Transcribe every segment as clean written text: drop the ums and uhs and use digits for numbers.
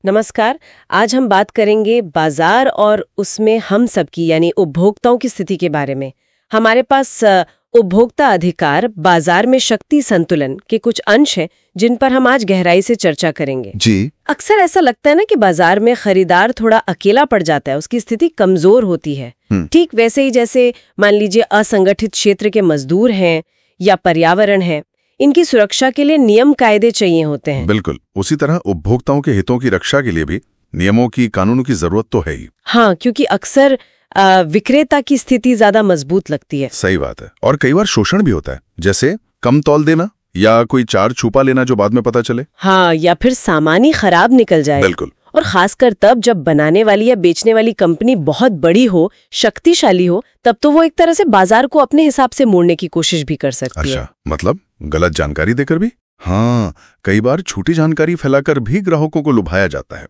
नमस्कार। आज हम बात करेंगे बाजार और उसमें हम सबकी यानी उपभोक्ताओं की स्थिति के बारे में। हमारे पास उपभोक्ता अधिकार, बाजार में शक्ति संतुलन के कुछ अंश हैं जिन पर हम आज गहराई से चर्चा करेंगे। जी। अक्सर ऐसा लगता है ना कि बाजार में खरीदार थोड़ा अकेला पड़ जाता है, उसकी स्थिति कमजोर होती है। ठीक वैसे ही जैसे मान लीजिए असंगठित क्षेत्र के मजदूर हैं या पर्यावरण है, इनकी सुरक्षा के लिए नियम कायदे चाहिए होते हैं। बिल्कुल उसी तरह उपभोक्ताओं के हितों की रक्षा के लिए भी नियमों की, कानूनों की जरूरत तो है ही। हाँ, क्योंकि अक्सर विक्रेता की स्थिति ज्यादा मजबूत लगती है। सही बात है। और कई बार शोषण भी होता है, जैसे कम तौल देना या कोई चार छुपा लेना जो बाद में पता चले। हाँ, या फिर सामान ही खराब निकल जाए। बिल्कुल। और खासकर तब जब बनाने वाली या बेचने वाली कंपनी बहुत बड़ी हो, शक्तिशाली हो, तब तो वो एक तरह से बाजार को अपने हिसाब से मोड़ने की कोशिश भी कर सकती है। अच्छा, मतलब गलत जानकारी देकर भी? हाँ, कई बार झूठी जानकारी फैलाकर भी ग्राहकों को लुभाया जाता है।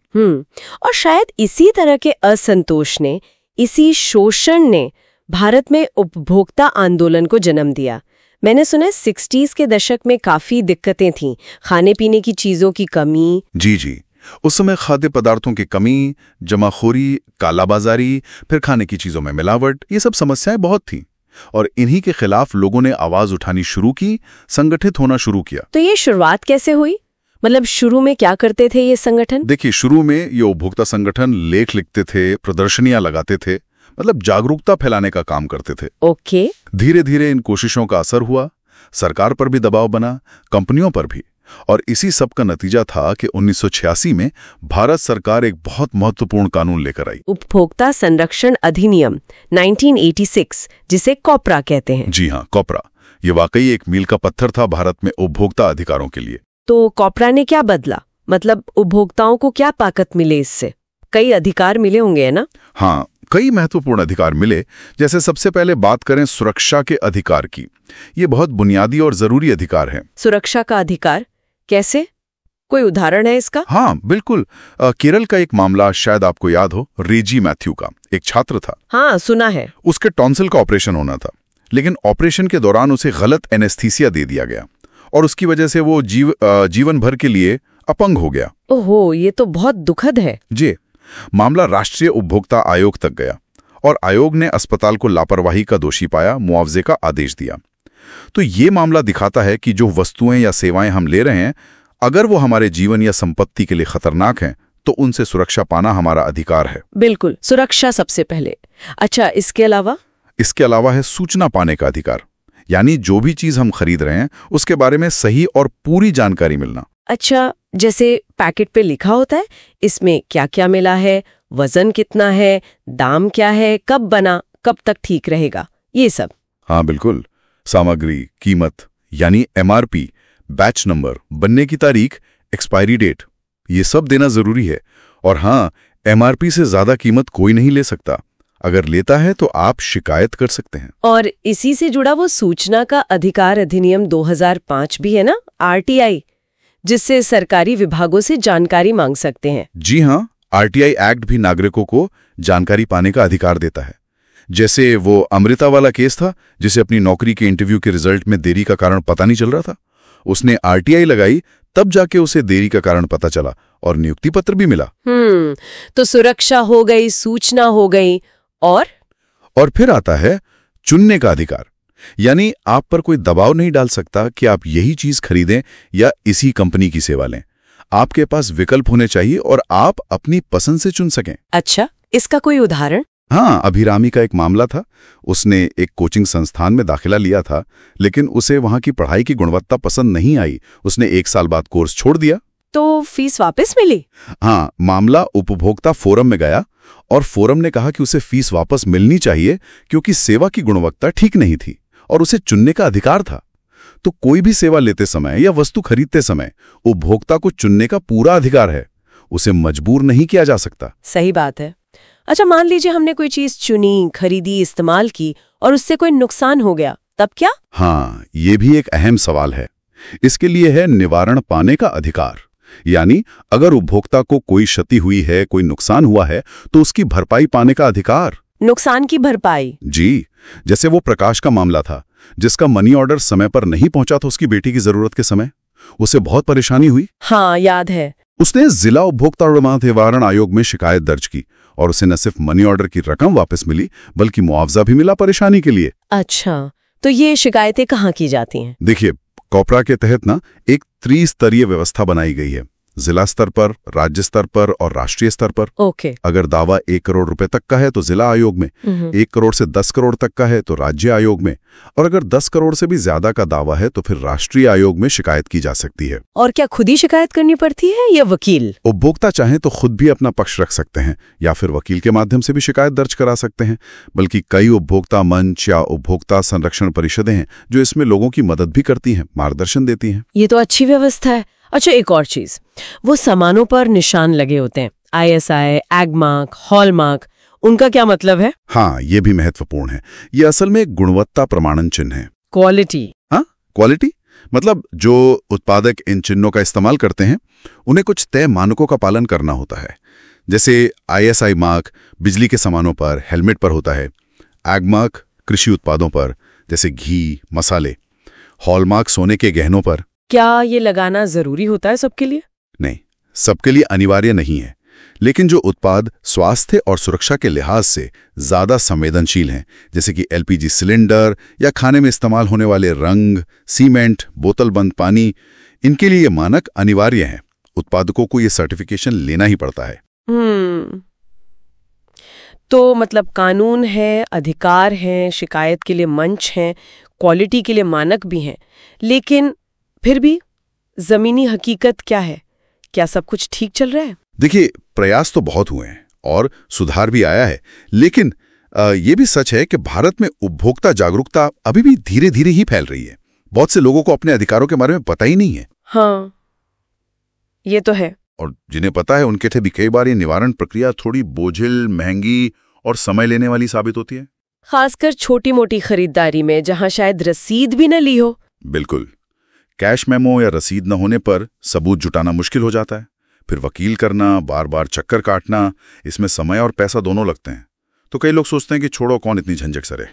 और शायद इसी तरह के असंतोष ने, इसी शोषण ने भारत में उपभोक्ता आंदोलन को जन्म दिया। मैंने सुना है 60s के दशक में काफी दिक्कतें थीं, खाने पीने की चीजों की कमी। जी। उस समय खाद्य पदार्थों की कमी, जमाखोरी, कालाबाजारी, फिर खाने की चीजों में मिलावट, ये सब समस्याएं बहुत थीं। और इन्हीं के खिलाफ लोगों ने आवाज उठानी शुरू की, संगठित होना शुरू किया। तो ये शुरुआत कैसे हुई? मतलब शुरू में क्या करते थे ये संगठन? देखिए, शुरू में ये उपभोक्ता संगठन लेख लिखते थे, प्रदर्शनियां लगाते थे, मतलब जागरूकता फैलाने का काम करते थे। ओके। धीरे धीरे इन कोशिशों का असर हुआ, सरकार पर भी दबाव बना, कंपनियों पर भी। और इसी सब का नतीजा था कि 1986 में भारत सरकार एक बहुत महत्वपूर्ण कानून लेकर आई, उपभोक्ता संरक्षण अधिनियम 1986, जिसे कॉपरा कहते हैं। जी हाँ, कॉपरा। ये वाकई एक मील का पत्थर था भारत में उपभोक्ता अधिकारों के लिए। तो कॉपरा ने क्या बदला? मतलब उपभोक्ताओं को क्या ताकत मिले इससे? कई अधिकार मिले होंगे, है ना? हाँ, कई महत्वपूर्ण अधिकार मिले। जैसे सबसे पहले बात करें सुरक्षा के अधिकार की। ये बहुत बुनियादी और जरूरी अधिकार है। सुरक्षा का अधिकार कैसे? कोई उदाहरण है इसका? हाँ, बिल्कुल। केरल का एक मामला शायद आपको याद हो, रेजी मैथ्यू का। एक छात्र था। हाँ, सुना है। उसके टॉन्सिल का ऑपरेशन होना था, लेकिन ऑपरेशन के दौरान उसे गलत एनेस्थीसिया दे दिया गया और उसकी वजह से वो जीवन भर के लिए अपंग हो गया। ओहो, ये तो बहुत दुखद है। जी। मामला राष्ट्रीय उपभोक्ता आयोग तक गया और आयोग ने अस्पताल को लापरवाही का दोषी पाया, मुआवजे का आदेश दिया। तो ये मामला दिखाता है कि जो वस्तुएं या सेवाएं हम ले रहे हैं, अगर वो हमारे जीवन या संपत्ति के लिए खतरनाक हैं, तो उनसे सुरक्षा पाना हमारा अधिकार है। बिल्कुल, सुरक्षा सबसे पहले। अच्छा, इसके अलावा है सूचना पाने का अधिकार, यानी जो भी चीज हम खरीद रहे हैं उसके बारे में सही और पूरी जानकारी मिलना। अच्छा, जैसे पैकेट पे लिखा होता है इसमें क्या क्या मिला है, वजन कितना है, दाम क्या है, कब बना, कब तक ठीक रहेगा, ये सब। हाँ बिल्कुल। सामग्री, कीमत यानी MRP, बैच नंबर, बनने की तारीख, एक्सपायरी डेट, ये सब देना जरूरी है। और हाँ, MRP से ज्यादा कीमत कोई नहीं ले सकता। अगर लेता है तो आप शिकायत कर सकते हैं। और इसी से जुड़ा वो सूचना का अधिकार अधिनियम 2005 भी है ना, RTI, जिससे सरकारी विभागों से जानकारी मांग सकते हैं। जी हाँ, RTI एक्ट भी नागरिकों को जानकारी पाने का अधिकार देता है। जैसे वो अमृता वाला केस था, जिसे अपनी नौकरी के इंटरव्यू के रिजल्ट में देरी का कारण पता नहीं चल रहा था। उसने RTI लगाई, तब जाके उसे देरी का कारण पता चला और नियुक्ति पत्र भी मिला। तो सुरक्षा हो गई, सूचना हो गई, और फिर आता है चुनने का अधिकार। यानी आप पर कोई दबाव नहीं डाल सकता कि आप यही चीज खरीदें या इसी कंपनी की सेवा लें। आपके पास विकल्प होने चाहिए और आप अपनी पसंद से चुन सकें। अच्छा, इसका कोई उदाहरण? हाँ, अभिरामी का एक मामला था। उसने एक कोचिंग संस्थान में दाखिला लिया था, लेकिन उसे वहां की पढ़ाई की गुणवत्ता पसंद नहीं आई। उसने 1 साल बाद कोर्स छोड़ दिया। तो फीस वापस मिली? हाँ, मामला उपभोक्ता फोरम में गया और फोरम ने कहा कि उसे फीस वापस मिलनी चाहिए क्योंकि सेवा की गुणवत्ता ठीक नहीं थी और उसे चुनने का अधिकार था। तो कोई भी सेवा लेते समय या वस्तु खरीदते समय उपभोक्ता को चुनने का पूरा अधिकार है। उसे मजबूर नहीं किया जा सकता। सही बात है। अच्छा, मान लीजिए हमने कोई चीज चुनी, खरीदी, इस्तेमाल की और उससे कोई नुकसान हो गया, तब क्या? हाँ, ये भी एक अहम सवाल है। इसके लिए है निवारण पाने का अधिकार। यानी अगर उपभोक्ता को कोई क्षति हुई है, कोई नुकसान हुआ है, तो उसकी भरपाई पाने का अधिकार। नुकसान की भरपाई? जी। जैसे वो प्रकाश का मामला था, जिसका मनी ऑर्डर समय पर नहीं पहुंचा था उसकी बेटी की जरूरत के समय। उसे बहुत परेशानी हुई। हाँ, याद है। उसने जिला उपभोक्ता निवारण आयोग में शिकायत दर्ज की और उसे न सिर्फ मनी ऑर्डर की रकम वापस मिली बल्कि मुआवजा भी मिला परेशानी के लिए। अच्छा, तो ये शिकायतें कहाँ की जाती हैं? देखिए, कॉपरा के तहत ना एक त्रिस्तरीय व्यवस्था बनाई गई है, जिला स्तर पर, राज्य स्तर पर और राष्ट्रीय स्तर पर। ओके। अगर दावा 1 करोड़ रुपए तक का है तो जिला आयोग में, 1 करोड़ से 10 करोड़ तक का है तो राज्य आयोग में, और अगर 10 करोड़ से भी ज्यादा का दावा है तो फिर राष्ट्रीय आयोग में शिकायत की जा सकती है। और क्या खुद ही शिकायत करनी पड़ती है या वकील? उपभोक्ता चाहें तो खुद भी अपना पक्ष रख सकते हैं या फिर वकील के माध्यम से भी शिकायत दर्ज करा सकते हैं, बल्कि कई उपभोक्ता मंच या उपभोक्ता संरक्षण परिषदें हैं जो इसमें लोगों की मदद भी करती हैं, मार्गदर्शन देती हैं। ये तो अच्छी व्यवस्था है। अच्छा, एक और चीज, वो सामानों पर निशान लगे होते हैं, ISI, एगमार्क, हॉलमार्क, उनका क्या मतलब है? हाँ, ये भी महत्वपूर्ण है। ये असल में एक गुणवत्ता प्रमाणन चिन्ह है। क्वालिटी? हाँ, क्वालिटी मतलब जो उत्पादक इन चिन्हों का इस्तेमाल करते हैं उन्हें कुछ तय मानकों का पालन करना होता है। जैसे ISI मार्क बिजली के सामानों पर, हेलमेट पर होता है, एगमार्क कृषि उत्पादों पर जैसे घी, मसाले, हॉलमार्क सोने के गहनों पर। क्या ये लगाना जरूरी होता है सबके लिए? नहीं, सबके लिए अनिवार्य नहीं है, लेकिन जो उत्पाद स्वास्थ्य और सुरक्षा के लिहाज से ज्यादा संवेदनशील हैं, जैसे कि LPG सिलेंडर या खाने में इस्तेमाल होने वाले रंग, सीमेंट, बोतलबंद पानी, इनके लिए ये मानक अनिवार्य हैं। उत्पादकों को ये सर्टिफिकेशन लेना ही पड़ता है। तो मतलब कानून है, अधिकार हैं, शिकायत के लिए मंच हैं, क्वालिटी के लिए मानक भी हैं, लेकिन फिर भी जमीनी हकीकत क्या है? क्या सब कुछ ठीक चल रहा है? देखिए, प्रयास तो बहुत हुए हैं और सुधार भी आया है, लेकिन ये भी सच है कि भारत में उपभोक्ता जागरूकता अभी भी धीरे धीरे ही फैल रही है। बहुत से लोगों को अपने अधिकारों के बारे में पता ही नहीं है। हाँ, ये तो है। और जिन्हें पता है उनके लिए भी कई बार ये निवारण प्रक्रिया थोड़ी बोझिल, महंगी और समय लेने वाली साबित होती है, खासकर छोटी मोटी खरीदारी में जहां शायद रसीद भी न ली हो। बिल्कुल, कैश मेमो या रसीद न होने पर सबूत जुटाना मुश्किल हो जाता है, फिर वकील करना, बार बार चक्कर काटना, इसमें समय और पैसा दोनों लगते हैं। तो कई लोग सोचते हैं कि छोड़ो, कौन इतनी झंझट सरे।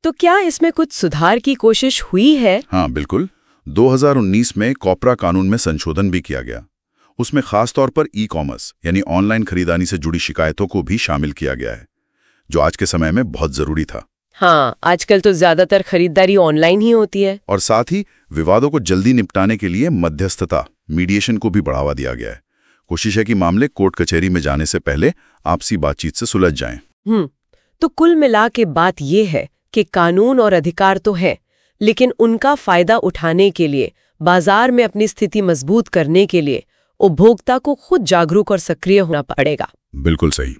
तो क्या इसमें कुछ सुधार की कोशिश हुई है? हाँ, बिल्कुल। 2019 में कॉपरा कानून में संशोधन भी किया गया। उसमें खासतौर पर ई-कॉमर्स यानी ऑनलाइन खरीदारी से जुड़ी शिकायतों को भी शामिल किया गया है, जो आज के समय में बहुत जरूरी था। हाँ, आजकल तो ज्यादातर खरीदारी ऑनलाइन ही होती है। और साथ ही विवादों को जल्दी निपटाने के लिए मध्यस्थता, मीडिएशन को भी बढ़ावा दिया गया है। कोशिश है कि मामले कोर्ट कचहरी में जाने से पहले आपसी बातचीत से सुलझ जाएं। तो कुल मिला के बात ये है कि कानून और अधिकार तो है, लेकिन उनका फायदा उठाने के लिए, बाजार में अपनी स्थिति मजबूत करने के लिए उपभोक्ता को खुद जागरूक और सक्रिय होना पड़ेगा। बिल्कुल सही।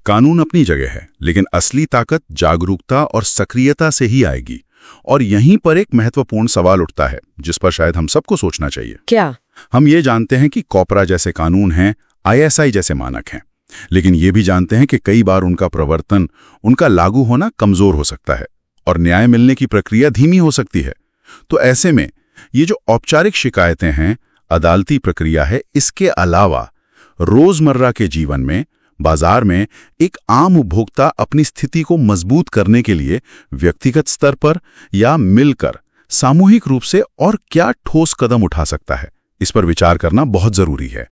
कानून अपनी जगह है, लेकिन असली ताकत जागरूकता और सक्रियता से ही आएगी। और यहीं पर एक महत्वपूर्ण सवाल उठता है जिस पर शायद हम सबको सोचना चाहिए। क्या? हम ये जानते हैं कि कॉपरा जैसे कानून हैं, ISI जैसे मानक हैं, लेकिन ये भी जानते हैं कि कई बार उनका प्रवर्तन, उनका लागू होना कमजोर हो सकता है और न्याय मिलने की प्रक्रिया धीमी हो सकती है। तो ऐसे में ये जो औपचारिक शिकायतें हैं, अदालती प्रक्रिया है, इसके अलावा रोजमर्रा के जीवन में, बाजार में एक आम उपभोक्ता अपनी स्थिति को मजबूत करने के लिए व्यक्तिगत स्तर पर या मिलकर सामूहिक रूप से और क्या ठोस कदम उठा सकता है, इस पर विचार करना बहुत जरूरी है।